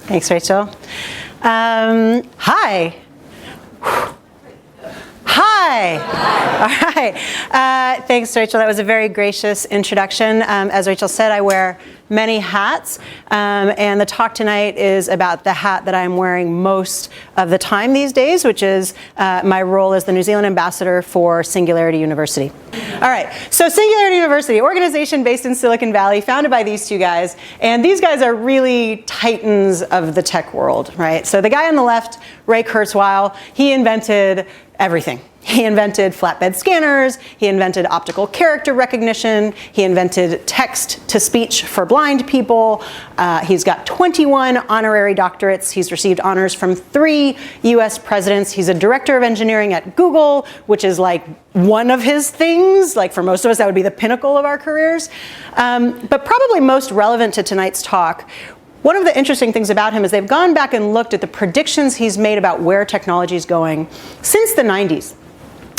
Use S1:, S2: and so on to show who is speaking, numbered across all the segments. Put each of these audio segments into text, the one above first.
S1: Thanks, Rachel. Hi. Hi. All right. Thanks, Rachel. That was a very gracious introduction. As Rachel said, I wear many hats, and the talk tonight is about the hat that I'm wearing most of the time these days, which is my role as the New Zealand ambassador for Singularity University. All right, so Singularity University, organization based in Silicon Valley, founded by these two guys, and these guys are really titans of the tech world, right? So the guy on the left, Ray Kurzweil, he invented everything. He invented flatbed scanners, he invented optical character recognition, he invented text-to-speech for blind people, he's got 21 honorary doctorates, he's received honors from 3 US presidents, he's a director of engineering at Google, which is like one of his things, like for most of us that would be the pinnacle of our careers. But probably most relevant to tonight's talk, one of the interesting things about him is they've gone back and looked at the predictions he's made about where technology is going since the 90s.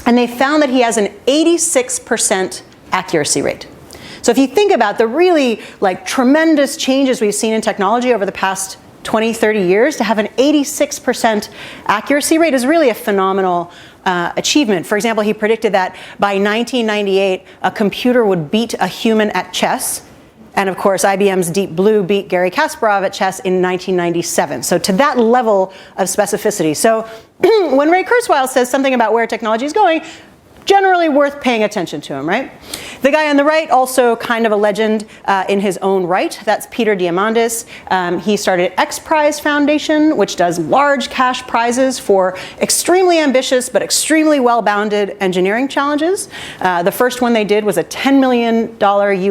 S1: And they found that he has an 86% accuracy rate. So if you think about the really like tremendous changes we've seen in technology over the past 20, 30 years, to have an 86% accuracy rate is really a phenomenal achievement. For example, he predicted that by 1998, a computer would beat a human at chess. And of course, IBM's Deep Blue beat Garry Kasparov at chess in 1997. So to that level of specificity. So when Ray Kurzweil says something about where technology is going, generally worth paying attention to him, right? The guy on the right, also kind of a legend in his own right. That's Peter Diamandis. He started X Prize Foundation, which does large cash prizes for extremely ambitious but extremely well-bounded engineering challenges. The first one they did was a $10 million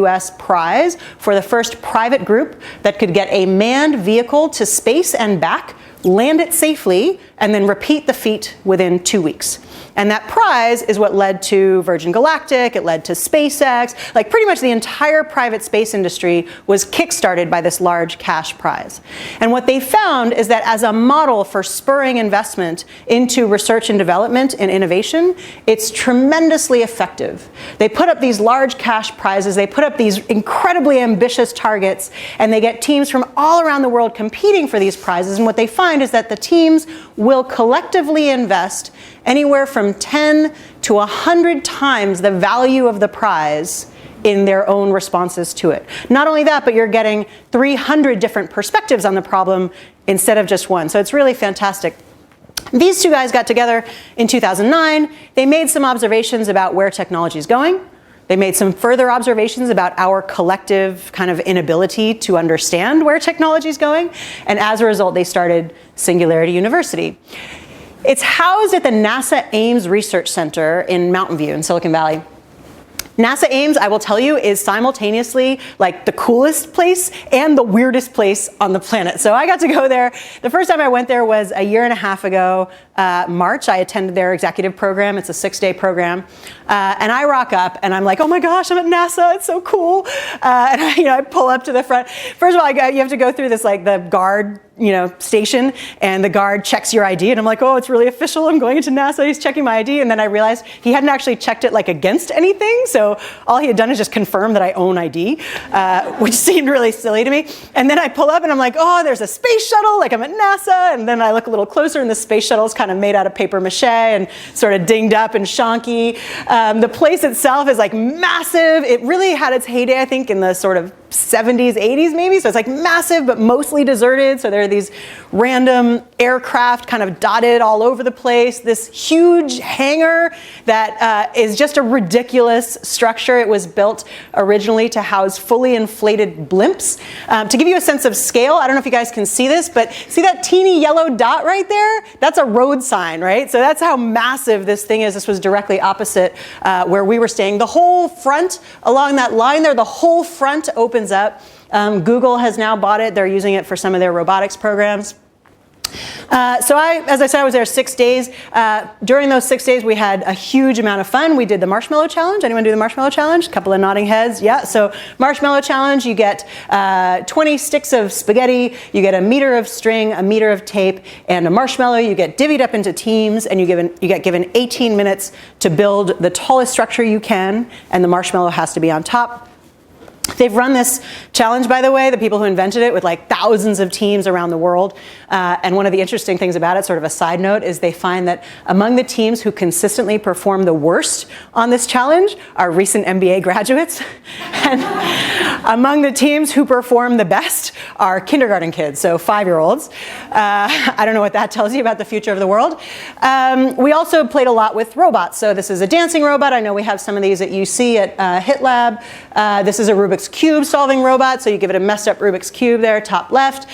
S1: US prize for the first private group that could get a manned vehicle to space and back, land it safely, and then repeat the feat within 2 weeks. And that prize is what led to Virgin Galactic, it led to SpaceX, like pretty much the entire private space industry was kickstarted by this large cash prize. And what they found is that as a model for spurring investment into research and development and innovation, it's tremendously effective. They put up these large cash prizes, they put up these incredibly ambitious targets, and they get teams from all around the world competing for these prizes. And what they find is that the teams will collectively invest anywhere from 10 to 100 times the value of the prize in their own responses to it. Not only that, but you're getting 300 different perspectives on the problem instead of just one. So it's really fantastic. These two guys got together in 2009. They made some observations about where technology is going. They made some further observations about our collective kind of inability to understand where technology is going. And as a result, they started Singularity University. It's housed at the NASA Ames Research Center in Mountain View in Silicon Valley. NASA Ames, I will tell you, is simultaneously like the coolest place and the weirdest place on the planet. So I got to go there. The first time I went there was a year and a half ago, March. I attended their executive program. It's a 6-day program. And I rock up and I'm like, oh my gosh, I'm at NASA. It's so cool. And I pull up to the front. First of all, you have to go through this like the guard station, and the guard checks your ID, and I'm like, oh, it's really official, I'm going into NASA, he's checking my ID, and then I realized he hadn't actually checked it like against anything, so all he had done is just confirm that I own ID, which seemed really silly to me. And then I pull up and I'm like, oh, there's a space shuttle, like I'm at NASA, and then I look a little closer and the space shuttle is kind of made out of paper mache and sort of dinged up and shonky. The place itself is like massive. It really had its heyday, I think, in the sort of 70s, 80s maybe, so it's like massive but mostly deserted. So there are these random aircraft kind of dotted all over the place. This huge hangar that is just a ridiculous structure. It was built originally to house fully inflated blimps. To give you a sense of scale, I don't know if you guys can see this, but see that teeny yellow dot right there? That's a road sign, right? So that's how massive this thing is. This was directly opposite where we were staying. The whole front along that line there, the whole front opens up. Google has now bought it. They're using it for some of their robotics programs. So as I said, I was there 6 days. During those 6 days, we had a huge amount of fun. We did the marshmallow challenge. Anyone do the marshmallow challenge? A couple of nodding heads. Yeah, so marshmallow challenge, you get 20 sticks of spaghetti, you get a meter of string, a meter of tape, and a marshmallow. You get divvied up into teams, and you get given 18 minutes to build the tallest structure you can, and the marshmallow has to be on top. They've run this challenge, by the way, the people who invented it, with like thousands of teams around the world. And one of the interesting things about it, sort of a side note, is they find that among the teams who consistently perform the worst on this challenge are recent MBA graduates. And among the teams who perform the best are kindergarten kids, so 5-year-olds. I don't know what that tells you about the future of the world. We also played a lot with robots. So this is a dancing robot. I know we have some of these at UC at HIT Lab. This is a Rubik's Cube solving robot. So you give it a messed up Rubik's Cube there, top left,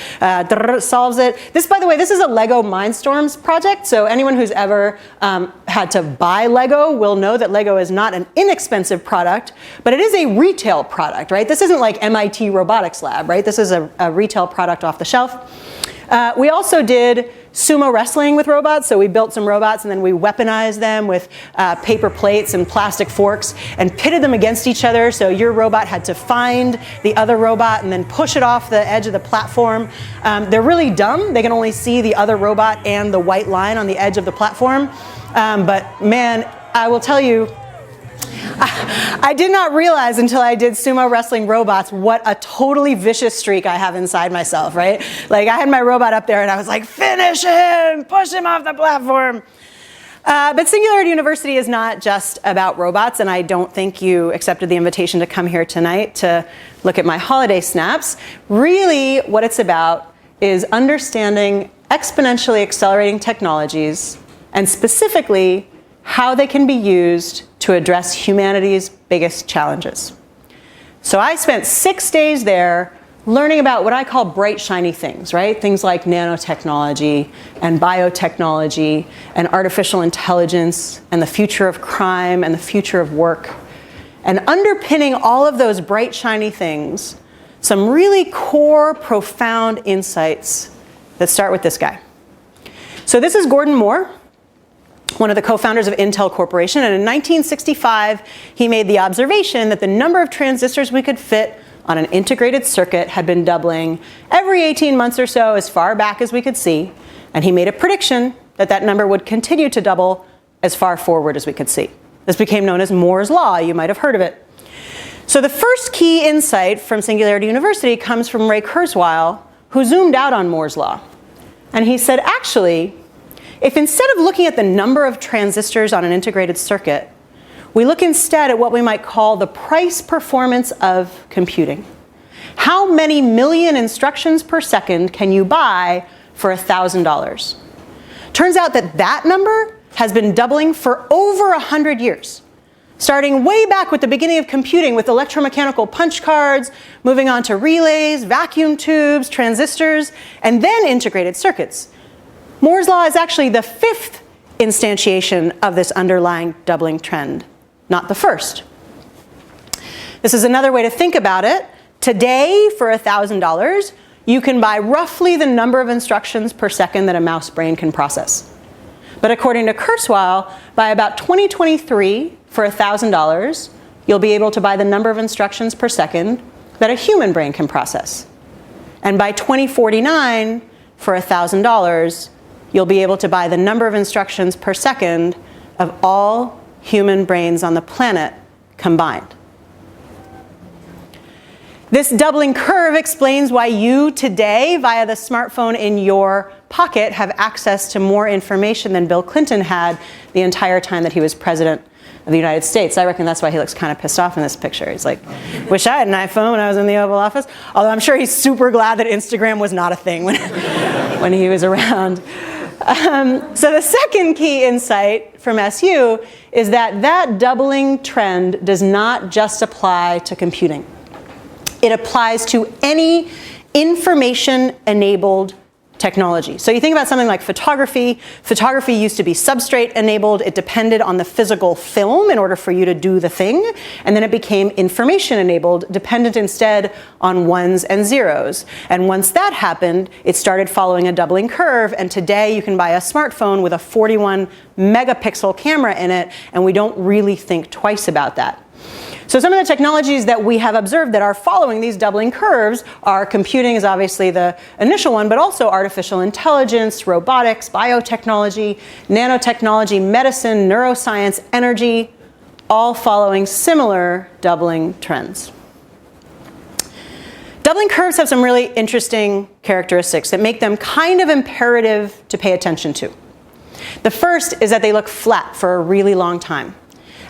S1: solves it. This, by the way, this is a Lego Mindstorms project. So anyone who's ever had to buy Lego will know that Lego is not an inexpensive product, but it is a retail product, right? This isn't like MIT Robotics Lab, right? This is a retail product off the shelf. We also did sumo wrestling with robots. So we built some robots and then we weaponized them with paper plates and plastic forks and pitted them against each other. So your robot had to find the other robot and then push it off the edge of the platform. They're really dumb. They can only see the other robot and the white line on the edge of the platform. But man, I will tell you, I did not realize until I did sumo wrestling robots what a totally vicious streak I have inside myself, right? Like I had my robot up there and I was like, finish him, push him off the platform. But Singularity University is not just about robots, and I don't think you accepted the invitation to come here tonight to look at my holiday snaps. Really, what it's about is understanding exponentially accelerating technologies, and specifically how they can be used to address humanity's biggest challenges. So I spent 6 days there learning about what I call bright, shiny things, right? Things like nanotechnology and biotechnology and artificial intelligence and the future of crime and the future of work. And underpinning all of those bright, shiny things, some really core, profound insights that start with this guy. So this is Gordon Moore, one of the co-founders of Intel Corporation. And in 1965, he made the observation that the number of transistors we could fit on an integrated circuit had been doubling every 18 months or so, as far back as we could see. And he made a prediction that that number would continue to double as far forward as we could see. This became known as Moore's Law. You might have heard of it. So the first key insight from Singularity University comes from Ray Kurzweil, who zoomed out on Moore's Law. And he said, actually, if instead of looking at the number of transistors on an integrated circuit, we look instead at what we might call the price performance of computing. How many million instructions per second can you buy for $1,000? Turns out that that number has been doubling for over 100 years, starting way back with the beginning of computing with electromechanical punch cards, moving on to relays, vacuum tubes, transistors, and then integrated circuits. Moore's Law is actually the 5th instantiation of this underlying doubling trend, not the first. This is another way to think about it. Today, for $1,000, you can buy roughly the number of instructions per second that a mouse brain can process. But according to Kurzweil, by about 2023, for $1,000, you'll be able to buy the number of instructions per second that a human brain can process. And by 2049, for $1,000, you'll be able to buy the number of instructions per second of all human brains on the planet combined. This doubling curve explains why you today, via the smartphone in your pocket, have access to more information than Bill Clinton had the entire time that he was president of the United States. I reckon that's why he looks kind of pissed off in this picture. He's like, wish I had an iPhone when I was in the Oval Office. Although I'm sure he's super glad that Instagram was not a thing when he was around. So the second key insight from SU is that that doubling trend does not just apply to computing. It applies to any information-enabled technology. So you think about something like photography. Photography used to be substrate-enabled. It depended on the physical film in order for you to do the thing. And then it became information-enabled, dependent instead on ones and zeros. And once that happened, it started following a doubling curve. And today you can buy a smartphone with a 41 megapixel camera in it, and we don't really think twice about that. So some of the technologies that we have observed that are following these doubling curves are computing is obviously the initial one, but also artificial intelligence, robotics, biotechnology, nanotechnology, medicine, neuroscience, energy, all following similar doubling trends. Doubling curves have some really interesting characteristics that make them kind of imperative to pay attention to. The first is that they look flat for a really long time.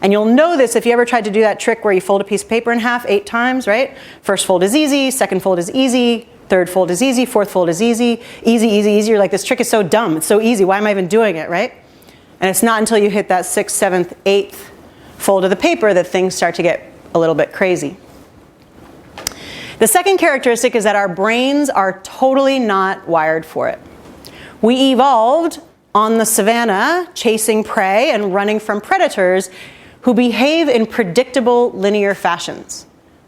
S1: And you'll know this if you ever tried to do that trick where you fold a piece of paper in half 8 times, right? First fold is easy, second fold is easy, third fold is easy, fourth fold is easy, easy, easy, easy. You're like, this trick is so dumb, it's so easy, why am I even doing it, right? And it's not until you hit that 6th, 7th, 8th fold of the paper that things start to get a little bit crazy. The second characteristic is that our brains are totally not wired for it. We evolved on the savannah, chasing prey and running from predators who behave in predictable linear fashions.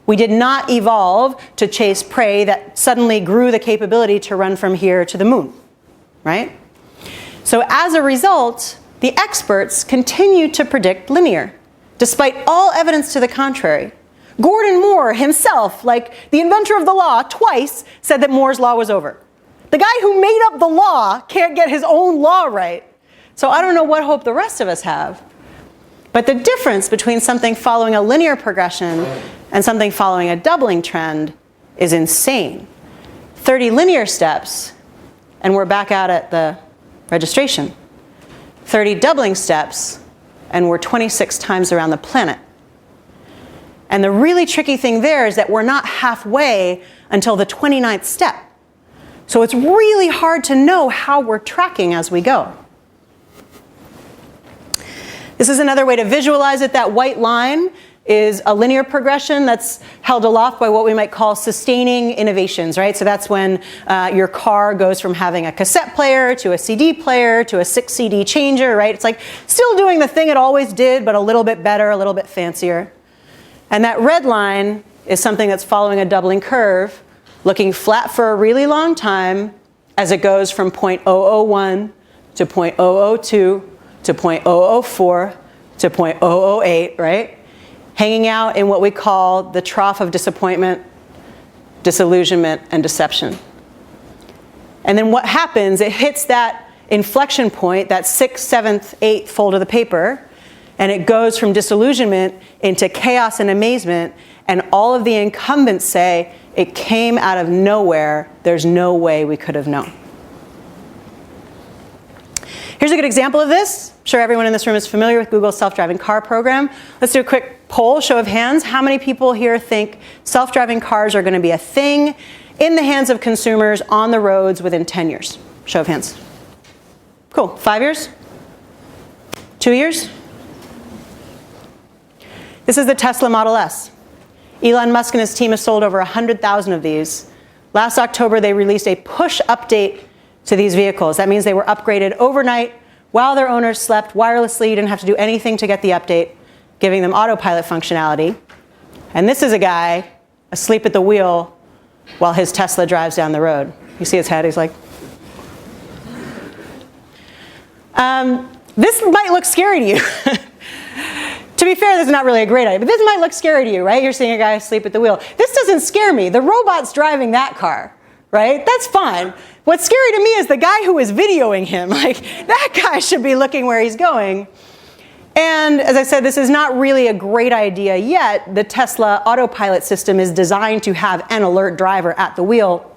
S1: We did not evolve to chase prey that suddenly grew the capability to run from here to the moon, right? So as a result, the experts continue to predict linear, despite all evidence to the contrary. Gordon Moore himself, like the inventor of the law, twice said that Moore's law was over. The guy who made up the law can't get his own law right. So I don't know what hope the rest of us have. But the difference between something following a linear progression and something following a doubling trend is insane. 30 linear steps, and we're back out at the registration. 30 doubling steps, and we're 26 times around the planet. And the really tricky thing there is that we're not halfway until the 29th step. So it's really hard to know how we're tracking as we go. This is another way to visualize it. That white line is a linear progression that's held aloft by what we might call sustaining innovations, right? So that's when your car goes from having a cassette player to a CD player to a 6 CD changer, right? It's like still doing the thing it always did, but a little bit better, a little bit fancier. And that red line is something that's following a doubling curve, looking flat for a really long time as it goes from 0.001 to 0.002 to 0.004 to 0.008, right? Hanging out in what we call the trough of disappointment, disillusionment, and deception. And then what happens, it hits that inflection point, that 6th, 7th, 8th fold of the paper, and it goes from disillusionment into chaos and amazement, and all of the incumbents say, it came out of nowhere, there's no way we could have known. Here's a good example of this. I'm sure everyone in this room is familiar with Google's self-driving car program. Let's do a quick poll, show of hands. How many people here think self-driving cars are going to be a thing in the hands of consumers on the roads within 10 years? Show of hands. Cool. 5 years? 2 years? This is the Tesla Model S. Elon Musk and his team have sold over 100,000 of these. Last October, they released a push update to these vehicles. That means they were upgraded overnight while their owners slept wirelessly. You didn't have to do anything to get the update, giving them autopilot functionality. And this is a guy asleep at the wheel while his Tesla drives down the road. You see his head? He's like... This might look scary to you. To be fair, this is not really a great idea, but this might look scary to you, right? You're seeing a guy asleep at the wheel. This doesn't scare me. The robot's driving that car, right? That's fine. What's scary to me is the guy who is videoing him. Like, that guy should be looking where he's going. And as I said, this is not really a great idea yet. The Tesla autopilot system is designed to have an alert driver at the wheel.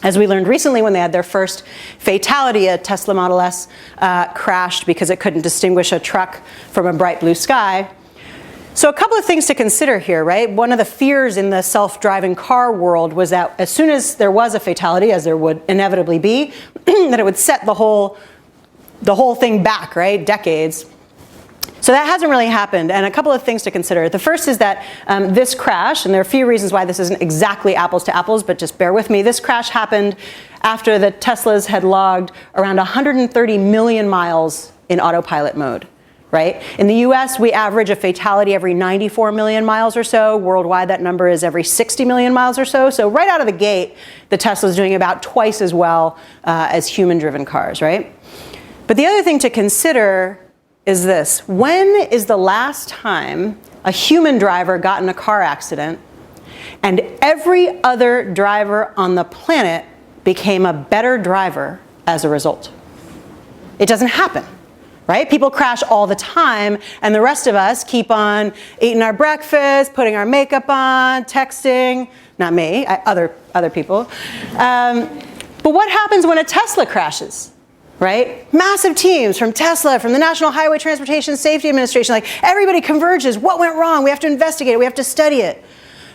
S1: As we learned recently when they had their first fatality, a Tesla Model S crashed because it couldn't distinguish a truck from a bright blue sky. So a couple of things to consider here, right? One of the fears in the self-driving car world was that as soon as there was a fatality, as there would inevitably be, that it would set the whole thing back, right? Decades. So that hasn't really happened, and a couple of things to consider. The first is that this crash, and there are a few reasons why this isn't exactly apples to apples, but just bear with me. This crash happened after the Teslas had logged around 130 million miles in autopilot mode, right? In the US, we average a fatality every 94 million miles or so. Worldwide, that number is every 60 million miles or so. So right out of the gate, the Tesla's doing about twice as well as human-driven cars, right? But the other thing to consider is this. When is the last time a human driver got in a car accident and every other driver on the planet became a better driver as a result? It doesn't happen, right? People crash all the time, and the rest of us keep on eating our breakfast, putting our makeup on, texting. Not me, other people. But what happens when a Tesla crashes? Right? Massive teams from Tesla, from the National Highway Transportation Safety Administration, like everybody converges. What went wrong? We have to investigate it. We have to study it.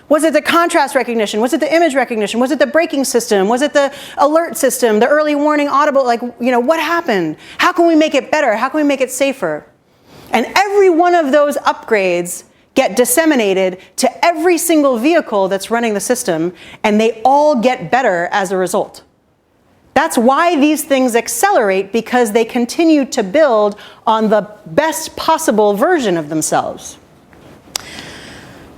S1: Was it the contrast recognition? Was it the image recognition? Was it the braking system? Was it the alert system? The early warning audible? Like, what happened? How can we make it better? How can we make it safer? And every one of those upgrades get disseminated to every single vehicle that's running the system, and they all get better as a result. That's why these things accelerate, because they continue to build on the best possible version of themselves.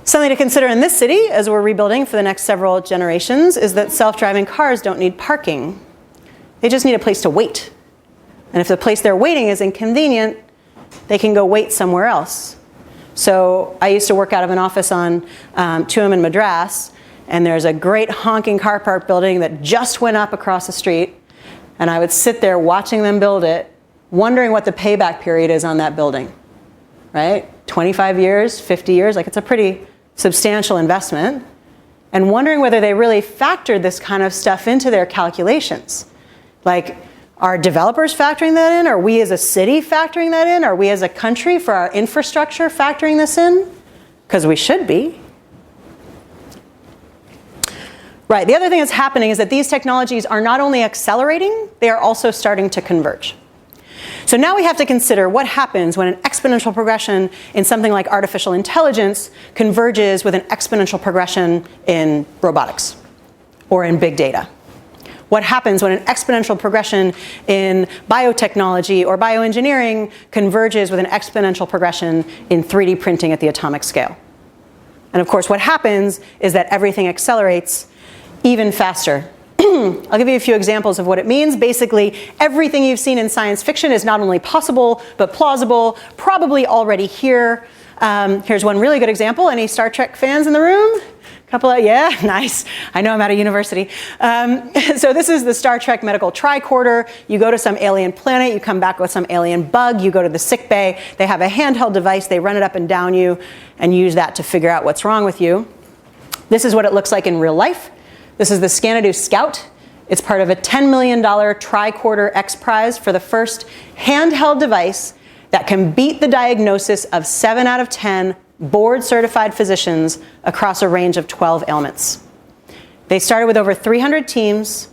S1: Something to consider in this city, as we're rebuilding for the next several generations, is that self-driving cars don't need parking. They just need a place to wait. And if the place they're waiting is inconvenient, they can go wait somewhere else. So I used to work out of an office on Tuam in Madras, and there's a great honking car park building that just went up across the street, and I would sit there watching them build it, wondering what the payback period is on that building, right? 25 years, 50 years, like it's a pretty substantial investment, and wondering whether they really factored this kind of stuff into their calculations. Like, are developers factoring that in? Are we as a city factoring that in? Are we as a country for our infrastructure factoring this in? Because we should be. Right, the other thing that's happening is that these technologies are not only accelerating, they are also starting to converge. So now we have to consider what happens when an exponential progression in something like artificial intelligence converges with an exponential progression in robotics or in big data. What happens when an exponential progression in biotechnology or bioengineering converges with an exponential progression in 3D printing at the atomic scale? And of course, what happens is that everything accelerates even faster. I'll give you a few examples of what it means. Basically, everything you've seen in science fiction is not only possible, but plausible, probably already here. Here's one really good example. Any Star Trek fans in the room? Couple of, yeah, nice. I know I'm at a university. So this is the Star Trek medical tricorder. You go to some alien planet, you come back with some alien bug, you go to the sick bay, they have a handheld device, they run it up and down you and use that to figure out what's wrong with you. This is what it looks like in real life. This is the Xanadu Scout. It's part of a $10 million tricorder X Prize for the first handheld device that can beat the diagnosis of 7 out of 10 board-certified physicians across a range of 12 ailments. They started with over 300 teams.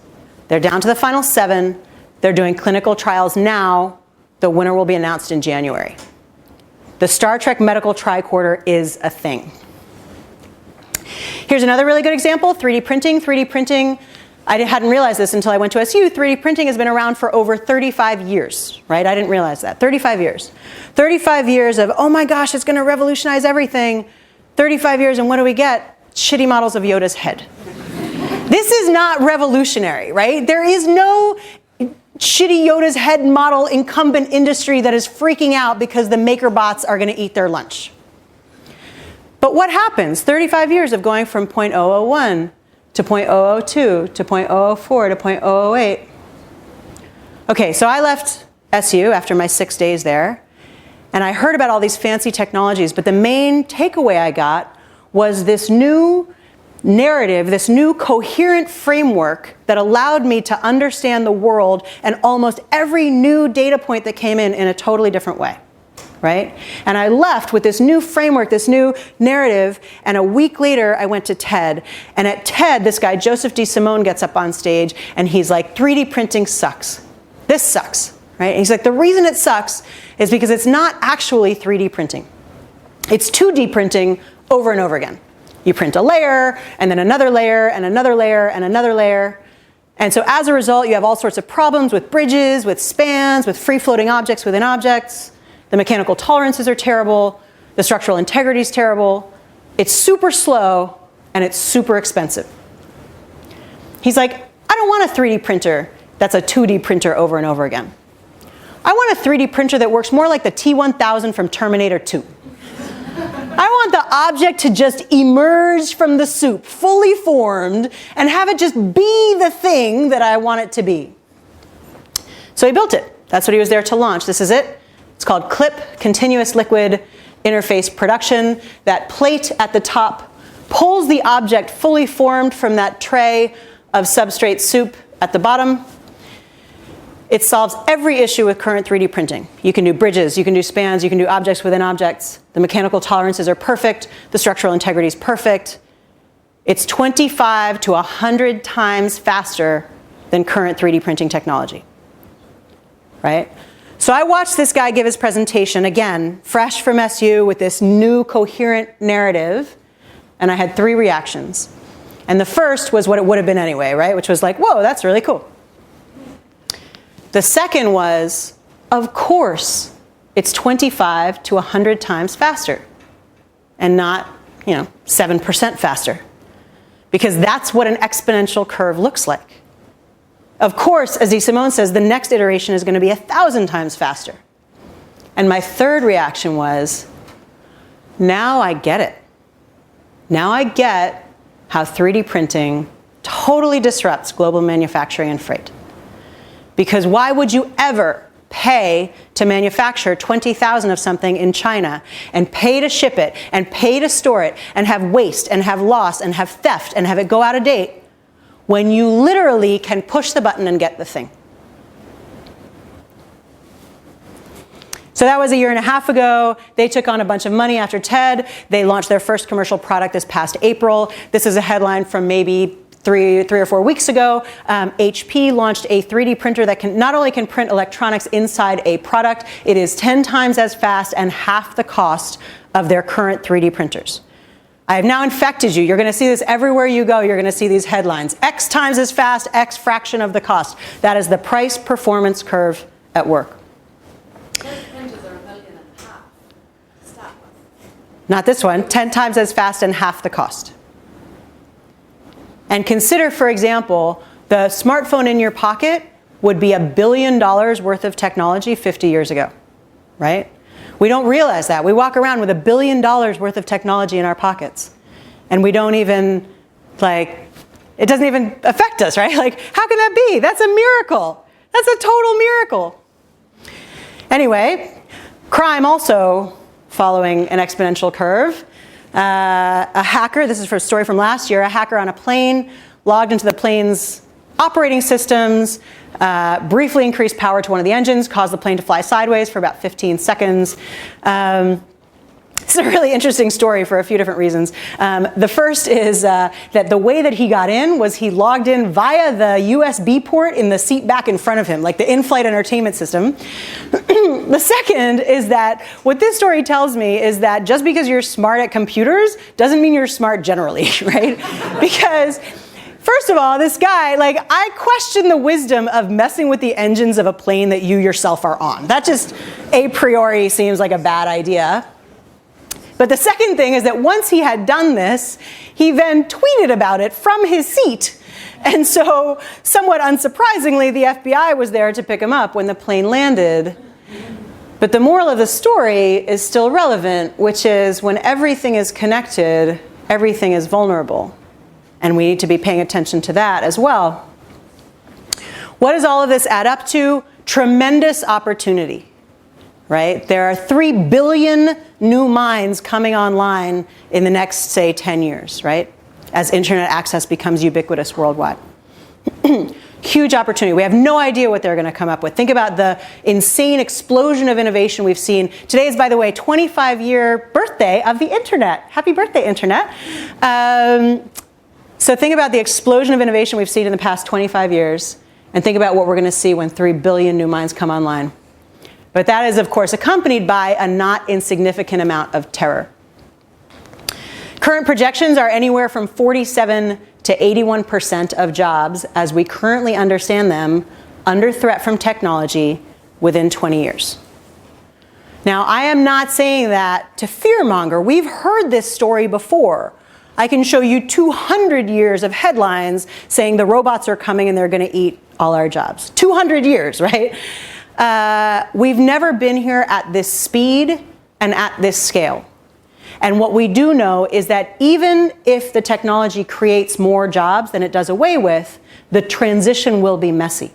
S1: They're down to the final 7. They're doing clinical trials now. The winner will be announced in January. The Star Trek medical tricorder is a thing. Here's another really good example, 3D printing. 3D printing, I hadn't realized this until I went to SU. 3D printing has been around for over 35 years, right? I didn't realize that. 35 years. 35 years of, oh my gosh, it's going to revolutionize everything. 35 years, and what do we get? Shitty models of Yoda's head. This is not revolutionary, right? There is no shitty Yoda's head model incumbent industry that is freaking out because the maker bots are going to eat their lunch. But what happens? 35 years of going from 0.001 to 0.002 to 0.004 to 0.008. Okay, so I left SU after my 6 days there, and I heard about all these fancy technologies, but the main takeaway I got was this new narrative, this new coherent framework that allowed me to understand the world and almost every new data point that came in a totally different way. Right? And I left with this new framework, this new narrative, and a week later I went to TED. And at TED, this guy, Joseph D. Simone, gets up on stage and he's like, 3D printing sucks. This sucks, right? And he's like, the reason it sucks is because it's not actually 3D printing. It's 2D printing over and over again. You print a layer, and then another layer, and another layer, and another layer. And so as a result, you have all sorts of problems with bridges, with spans, with free-floating objects within objects. The mechanical tolerances are terrible. The structural integrity is terrible. It's super slow, and it's super expensive. He's like, I don't want a 3D printer that's a 2D printer over and over again. I want a 3D printer that works more like the T-1000 from Terminator 2. I want the object to just emerge from the soup, fully formed, and have it just be the thing that I want it to be. So he built it. That's what he was there to launch. This is it. It's called CLIP, continuous liquid interface production. That plate at the top pulls the object fully formed from that tray of substrate soup at the bottom. It solves every issue with current 3D printing. You can do bridges, you can do spans, you can do objects within objects. The mechanical tolerances are perfect. The structural integrity is perfect. It's 25 to 100 times faster than current 3D printing technology, right? So I watched this guy give his presentation, again, fresh from SU with this new coherent narrative, and I had 3 reactions. And the first was what it would have been anyway, right? Which was like, whoa, that's really cool. The second was, of course, it's 25 to 100 times faster and not, 7% faster, because that's what an exponential curve looks like. Of course, as DeSimone says, the next iteration is going to be 1,000 times faster. And my third reaction was, now I get it. Now I get how 3D printing totally disrupts global manufacturing and freight. Because why would you ever pay to manufacture 20,000 of something in China and pay to ship it and pay to store it and have waste and have loss and have theft and have it go out of date when you literally can push the button and get the thing? So that was a year and a half ago. They took on a bunch of money after TED. They launched their first commercial product this past April. This is a headline from maybe three or 4 weeks ago. HP launched a 3D printer that not only can print electronics inside a product, it is 10 times as fast and half the cost of their current 3D printers. I have now infected you. You're going to see this everywhere you go. You're going to see these headlines. X times as fast, X fraction of the cost. That is the price performance curve at work.
S2: Those printers are 1.5 million to start with.
S1: Not this one. 10 times as fast and half the cost. And consider, for example, the smartphone in your pocket would be $1 billion worth of technology 50 years ago, right? We don't realize that. We walk around with $1 billion worth of technology in our pockets. And we don't even, it doesn't even affect us, right? How can that be? That's a miracle. That's a total miracle. Anyway, crime also following an exponential curve. A hacker, this is for a story from last year, a hacker on a plane logged into the plane's operating systems, briefly increased power to one of the engines, caused the plane to fly sideways for about 15 seconds. It's a really interesting story for a few different reasons. The first is that the way that he got in was he logged in via the USB port in the seat back in front of him, like the in-flight entertainment system. The second is that what this story tells me is that just because you're smart at computers doesn't mean you're smart generally, right? Because first of all, this guy, I question the wisdom of messing with the engines of a plane that you yourself are on. That just a priori seems like a bad idea. But the second thing is that once he had done this, he then tweeted about it from his seat. And so, somewhat unsurprisingly, the FBI was there to pick him up when the plane landed. But the moral of the story is still relevant, which is when everything is connected, everything is vulnerable. And we need to be paying attention to that as well. What does all of this add up to? Tremendous opportunity. Right? There are 3 billion new minds coming online in the next, say, 10 years, right? As internet access becomes ubiquitous worldwide. Huge opportunity. We have no idea what they're going to come up with. Think about the insane explosion of innovation we've seen. Today is, by the way, 25-year birthday of the internet. Happy birthday, internet. So think about the explosion of innovation we've seen in the past 25 years, and think about what we're going to see when 3 billion new minds come online. But that is, of course, accompanied by a not insignificant amount of terror. Current projections are anywhere from 47 to 81% of jobs, as we currently understand them, under threat from technology within 20 years. Now, I am not saying that to fearmonger. We've heard this story before. I can show you 200 years of headlines saying the robots are coming and they're going to eat all our jobs. 200 years, right? We've never been here at this speed and at this scale. And what we do know is that even if the technology creates more jobs than it does away with, the transition will be messy.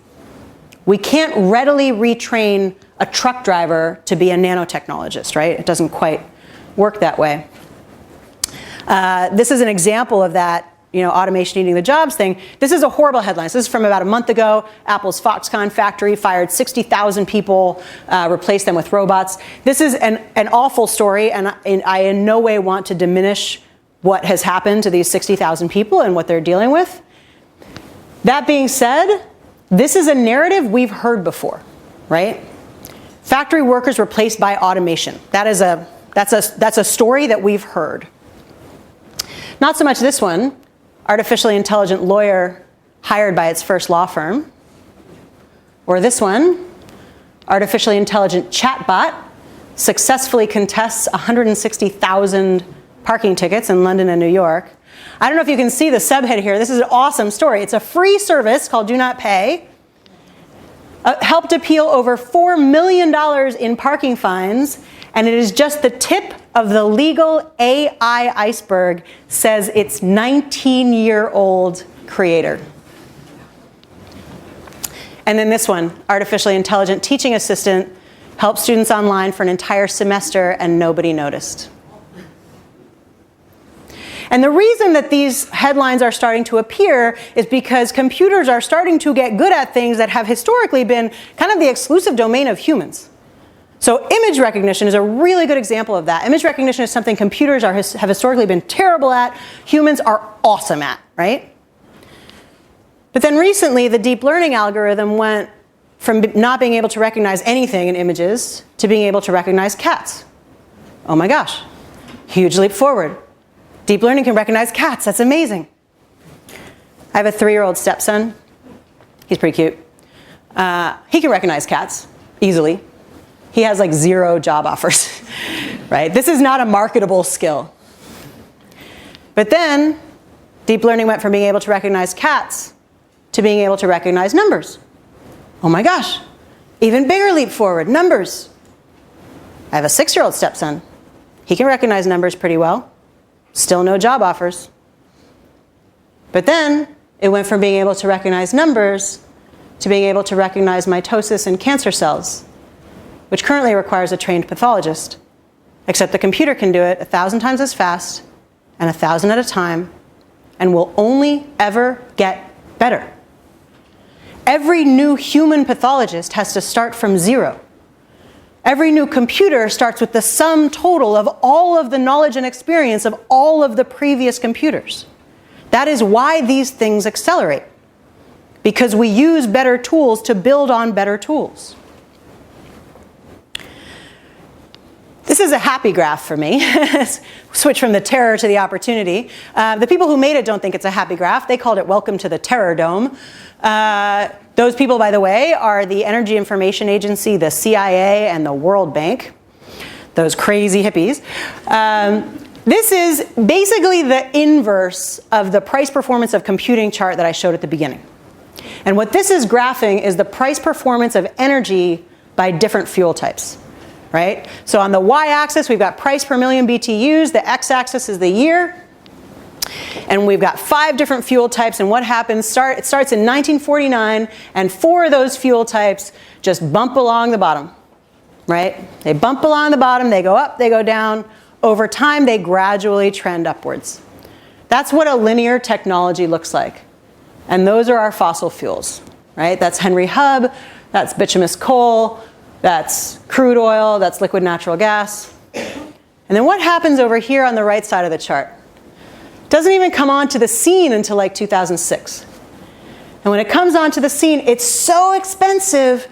S1: We can't readily retrain a truck driver to be a nanotechnologist, right? It doesn't quite work that way. This is an example of that, automation eating the jobs thing. This is a horrible headline. This is from about a month ago. Apple's Foxconn factory fired 60,000 people, replaced them with robots. This is an awful story, and I in no way want to diminish what has happened to these 60,000 people and what they're dealing with. That being said, this is a narrative we've heard before, right? Factory workers replaced by automation. That's a story that we've heard. Not so much this one, artificially intelligent lawyer hired by its first law firm. Or this one, artificially intelligent chatbot successfully contests 160,000 parking tickets in London and New York. I don't know if you can see the subhead here. This is an awesome story. It's a free service called Do Not Pay. Helped appeal over $4 million in parking fines, and it is just the tip of the legal AI iceberg, says its 19-year-old creator. And then this one, artificially intelligent teaching assistant, helped students online for an entire semester and nobody noticed. And the reason that these headlines are starting to appear is because computers are starting to get good at things that have historically been kind of the exclusive domain of humans. So image recognition is a really good example of that. Image recognition is something computers have historically been terrible at, humans are awesome at, right? But then recently, the deep learning algorithm went from not being able to recognize anything in images to being able to recognize cats. Oh my gosh, huge leap forward. Deep learning can recognize cats, that's amazing. I have a 3-year-old stepson. He's pretty cute. He can recognize cats easily. He has like 0 job offers, right? This is not a marketable skill. But then deep learning went from being able to recognize cats to being able to recognize numbers. Oh my gosh, even bigger leap forward, numbers. I have a 6-year-old stepson. He can recognize numbers pretty well. Still no job offers. But then it went from being able to recognize numbers to being able to recognize mitosis in cancer cells, which currently requires a trained pathologist. Except the computer can do it 1,000 times as fast and 1,000 at a time, and will only ever get better. Every new human pathologist has to start from 0. Every new computer starts with the sum total of all of the knowledge and experience of all of the previous computers. That is why these things accelerate, because we use better tools to build on better tools. This is a happy graph for me. Switch from the terror to the opportunity. The people who made it don't think it's a happy graph. They called it Welcome to the Terror Dome. Those people, by the way, are the Energy Information Agency, the CIA, and the World Bank. Those crazy hippies. This is basically the inverse of the price performance of computing chart that I showed at the beginning. And what this is graphing is the price performance of energy by different fuel types. Right? So on the y-axis, we've got price per million BTUs. The x-axis is the year. And we've got 5 different fuel types. And what happens, it starts in 1949, and 4 of those fuel types just bump along the bottom. Right? They bump along the bottom, they go up, they go down. Over time, they gradually trend upwards. That's what a linear technology looks like. And those are our fossil fuels. Right? That's Henry Hub, that's bituminous coal, that's crude oil, that's liquid natural gas. And then what happens over here on the right side of the chart? Doesn't even come onto the scene until like 2006. And when it comes onto the scene, it's so expensive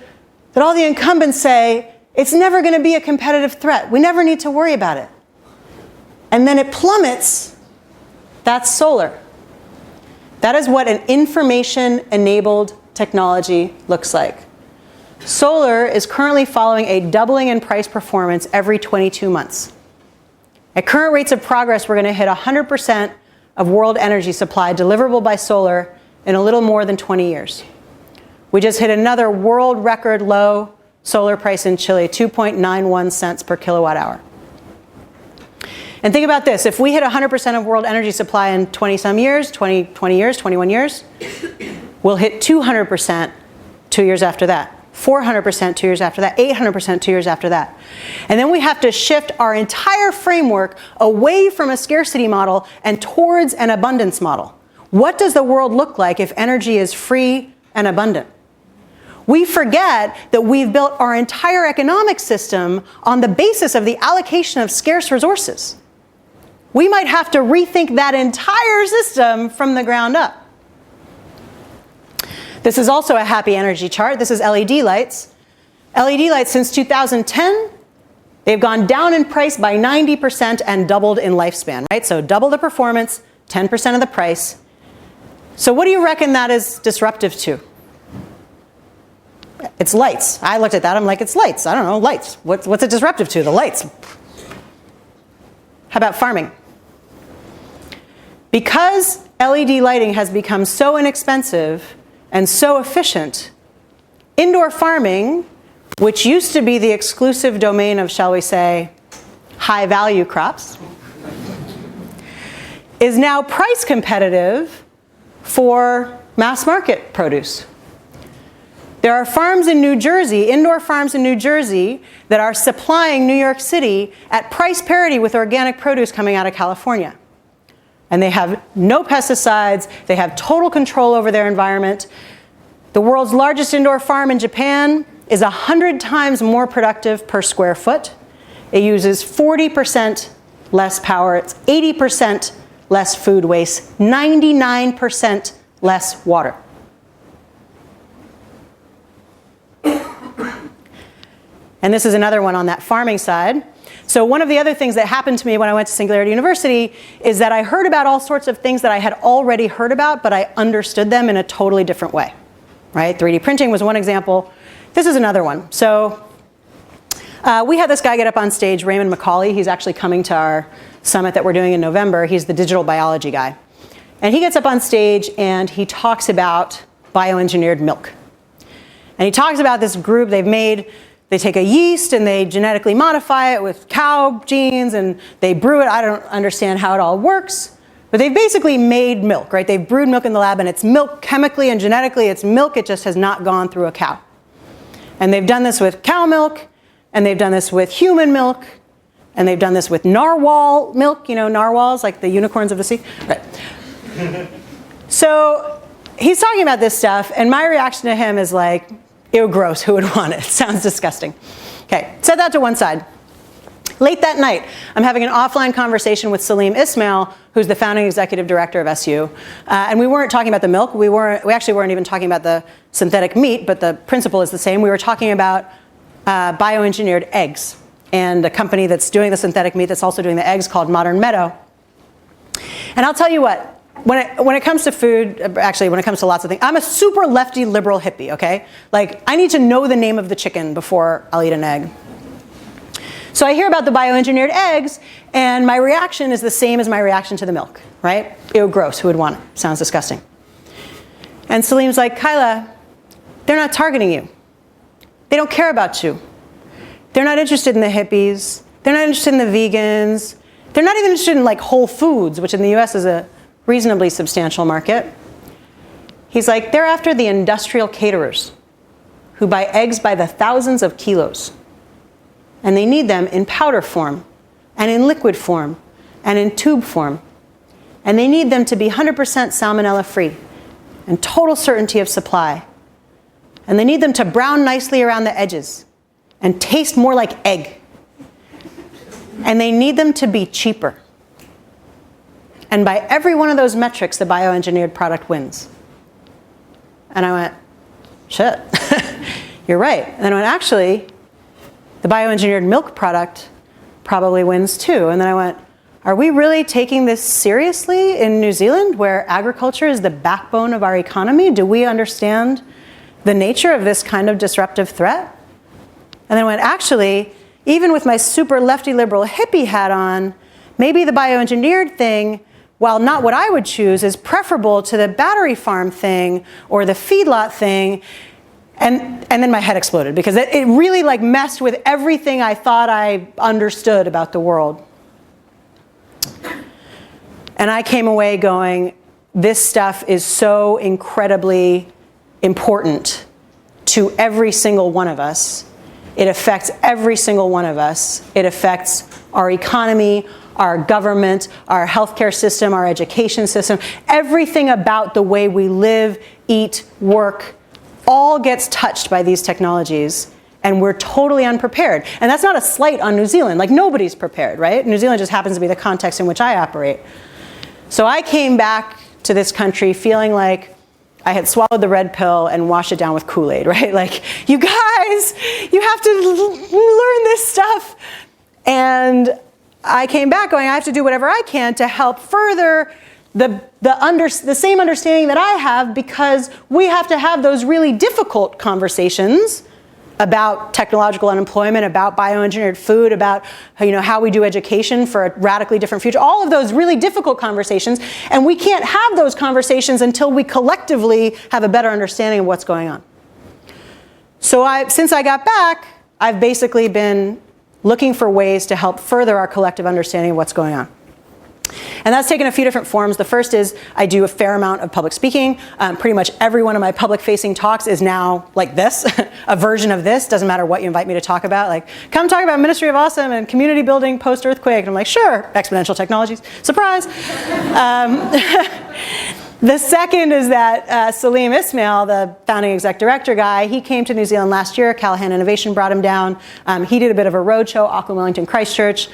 S1: that all the incumbents say, it's never going to be a competitive threat. We never need to worry about it. And then it plummets. That's solar. That is what an information-enabled technology looks like. Solar is currently following a doubling in price performance every 22 months. At current rates of progress, we're going to hit 100% of world energy supply deliverable by solar in a little more than 20 years. We just hit another world record low solar price in Chile, 2.91 cents per kilowatt hour. And think about this, if we hit 100% of world energy supply in 20-some years, 20 years, 21 years, we'll hit 200% 2 years after that. 400% 2 years after that, 800% 2 years after that. And then we have to shift our entire framework away from a scarcity model and towards an abundance model. What does the world look like if energy is free and abundant? We forget that we've built our entire economic system on the basis of the allocation of scarce resources. We might have to rethink that entire system from the ground up. This is also a happy energy chart. This is LED lights. LED lights since 2010, they've gone down in price by 90% and doubled in lifespan, right? So double the performance, 10% of the price. So what do you reckon that is disruptive to? It's lights. I looked at that, I'm like, it's lights. I don't know, lights. What's it disruptive to? The lights. How about farming? Because LED lighting has become so inexpensive and so efficient, indoor farming, which used to be the exclusive domain of, shall we say, high-value crops, is now price competitive for mass market produce. There are farms in New Jersey, indoor farms in New Jersey, that are supplying New York City at price parity with organic produce coming out of California. And they have no pesticides, they have total control over their environment. The world's largest indoor farm in Japan is 100 times more productive per square foot. It uses 40% less power, it's 80% less food waste, 99% less water. And this is another one on that farming side. So one of the other things that happened to me when I went to Singularity University is that I heard about all sorts of things that I had already heard about, but I understood them in a totally different way, right? 3D printing was one example. This is another one. So we had this guy get up on stage, Raymond McCauley. He's actually coming to our summit that we're doing in November. He's the digital biology guy. And he gets up on stage and he talks about bioengineered milk. And he talks about this group they take a yeast and they genetically modify it with cow genes and they brew it. I don't understand how it all works, but they've basically made milk, right? They've brewed milk in the lab and it's milk chemically and genetically, it's milk, it just has not gone through a cow. And they've done this with cow milk, and they've done this with human milk, and they've done this with narwhal milk, you know, narwhals, like the unicorns of the sea. Right. So he's talking about this stuff, and my reaction to him is like, ew, gross, who would want it? It sounds disgusting. Okay, set that to one side. Late that night, I'm having an offline conversation with Salim Ismail, who's the founding executive director of SU. And we weren't talking about the milk. We actually weren't even talking about the synthetic meat, but the principle is the same. We were talking about bioengineered eggs and a company that's doing the synthetic meat that's also doing the eggs called Modern Meadow. And I'll tell you what, when it comes to food, actually when it comes to lots of things, I'm a super lefty liberal hippie, okay? Like, I need to know the name of the chicken before I'll eat an egg. So I hear about the bioengineered eggs, and my reaction is the same as my reaction to the milk, right? Ew, gross, who would want it? Sounds disgusting. And Salim's like, Kyla, they're not targeting you. They don't care about you. They're not interested in the hippies. They're not interested in the vegans. They're not even interested in like Whole Foods, which in the US is a reasonably substantial market. He's like, they're after the industrial caterers who buy eggs by the thousands of kilos. And they need them in powder form, and in liquid form, and in tube form. And they need them to be 100% salmonella free and total certainty of supply. And they need them to brown nicely around the edges and taste more like egg. And they need them to be cheaper. And by every one of those metrics, the bioengineered product wins. And I went, shit, you're right. And then I went, actually, the bioengineered milk product probably wins too. And then I went, are we really taking this seriously in New Zealand, where agriculture is the backbone of our economy? Do we understand the nature of this kind of disruptive threat? And then I went, actually, even with my super lefty liberal hippie hat on, maybe the bioengineered thing, while not what I would choose, is preferable to the battery farm thing or the feedlot thing. And then my head exploded, because it really like messed with everything I thought I understood about the world. And I came away going, this stuff is so incredibly important to every single one of us. It affects every single one of us. It affects our economy, our government, our healthcare system, our education system. Everything about the way we live, eat, work, all gets touched by these technologies. And we're totally unprepared. And that's not a slight on New Zealand. Like, nobody's prepared, right? New Zealand just happens to be the context in which I operate. So I came back to this country feeling like I had swallowed the red pill and washed it down with Kool-Aid, right? Like, you guys, you have to learn this stuff. And I came back going, I have to do whatever I can to help further the same understanding that I have, because we have to have those really difficult conversations about technological unemployment, about bioengineered food, about how we do education for a radically different future, all of those really difficult conversations. And we can't have those conversations until we collectively have a better understanding of what's going on. So since I got back, I've basically been looking for ways to help further our collective understanding of what's going on. And that's taken a few different forms. The first is I do a fair amount of public speaking. Pretty much every one of my public-facing talks is now like this, a version of this. Doesn't matter what you invite me to talk about. Like, come talk about Ministry of Awesome and community building post-earthquake. And I'm like, sure, exponential technologies. Surprise. The second is that Salim Ismail, the founding exec director guy, he came to New Zealand last year. Callahan Innovation brought him down. He did a bit of a roadshow, Auckland, Wellington, Christchurch.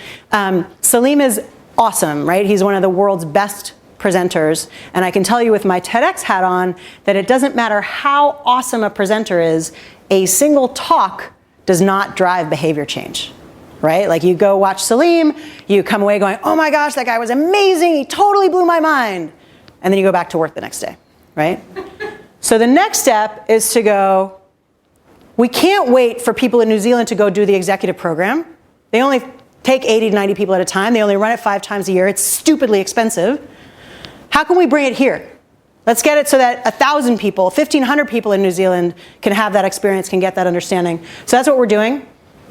S1: Salim is awesome, right? He's one of the world's best presenters. And I can tell you with my TEDx hat on that it doesn't matter how awesome a presenter is, a single talk does not drive behavior change, right? Like, you go watch Salim, you come away going, oh my gosh, that guy was amazing, he totally blew my mind. And then you go back to work the next day, right? So the next step is to go, we can't wait for people in New Zealand to go do the executive program. They only take 80 to 90 people at a time. They only run it 5 times a year. It's stupidly expensive. How can we bring it here? Let's get it so that 1,000 people, 1,500 people in New Zealand can have that experience, can get that understanding. So that's what we're doing.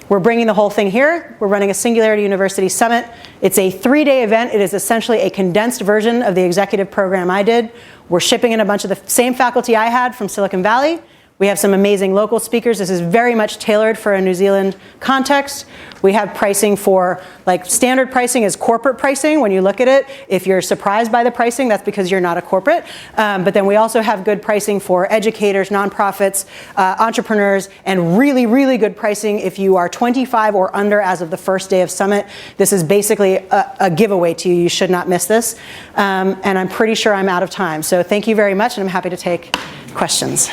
S1: We're bringing the whole thing here. We're running a Singularity University Summit. It's a 3-day event. It is essentially a condensed version of the executive program I did. We're shipping in a bunch of the same faculty I had from Silicon Valley. We have some amazing local speakers. This is very much tailored for a New Zealand context. We have pricing for, like, standard pricing is corporate pricing when you look at it. If you're surprised by the pricing, that's because you're not a corporate. But then we also have good pricing for educators, nonprofits, entrepreneurs, and really, really good pricing if you are 25 or under as of the first day of Summit. This is basically a giveaway to you. You should not miss this. And I'm pretty sure I'm out of time. So thank you very much, and I'm happy to take questions.